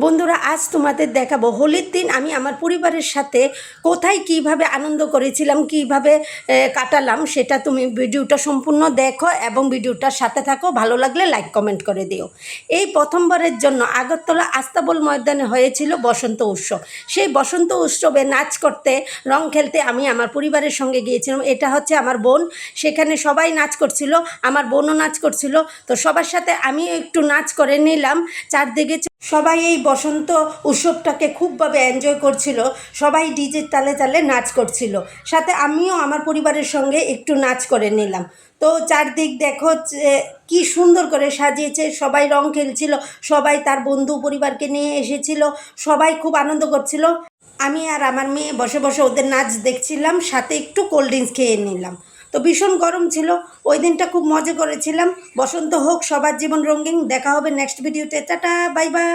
বন্ধুরা, আজ তোমাদের দেখাবো হোলির দিন আমি আমার পরিবারের সাথে কোথায় কিভাবে আনন্দ করেছিলাম, কিভাবে কাটালাম। সেটা তুমি ভিডিওটা সম্পূর্ণ দেখো এবং ভিডিওটার সাথে থাকো। ভালো লাগলে লাইক কমেন্ট করে দিও। এই প্রথমবারের জন্য আগরতলা আস্তাবল ময়দানে হয়েছিল বসন্ত উৎসব। সেই বসন্ত উৎসবে নাচ করতে, রং খেলতে আমি আমার পরিবারের সঙ্গে গিয়েছিলাম। এটা হচ্ছে আমার বোন, সেখানে সবাই নাচ করছিল, আমার বোনও নাচ করছিল। তো সবার সাথে আমি একটু নাচ করে নিলাম। চারদিকে সবাই এই বসন্ত উৎসবটাকে খুবভাবে এনজয় করছিল, সবাই ডিজের তালে তালে নাচ করছিল। সাথে আমিও আমার পরিবারের সঙ্গে একটু নাচ করে নিলাম। তো চারদিক দেখো কি সুন্দর করে সাজিয়েছে, সবাই রং খেলছিল, সবাই তার বন্ধু পরিবারকে নিয়ে এসেছিল, সবাই খুব আনন্দ করছিল। আমি আর আমার মেয়ে বসে বসে ওদের নাচ দেখছিলাম, সাথে একটু কোল্ড ড্রিঙ্কস খেয়ে নিলাম। তো ভীষণ গরম ছিল, ওই দিনটা খুব মজা করেছিলাম। বসন্ত হোক, সবার জীবন রঙিন। দেখা হবে নেক্সট ভিডিওতে। Tata, bye bye.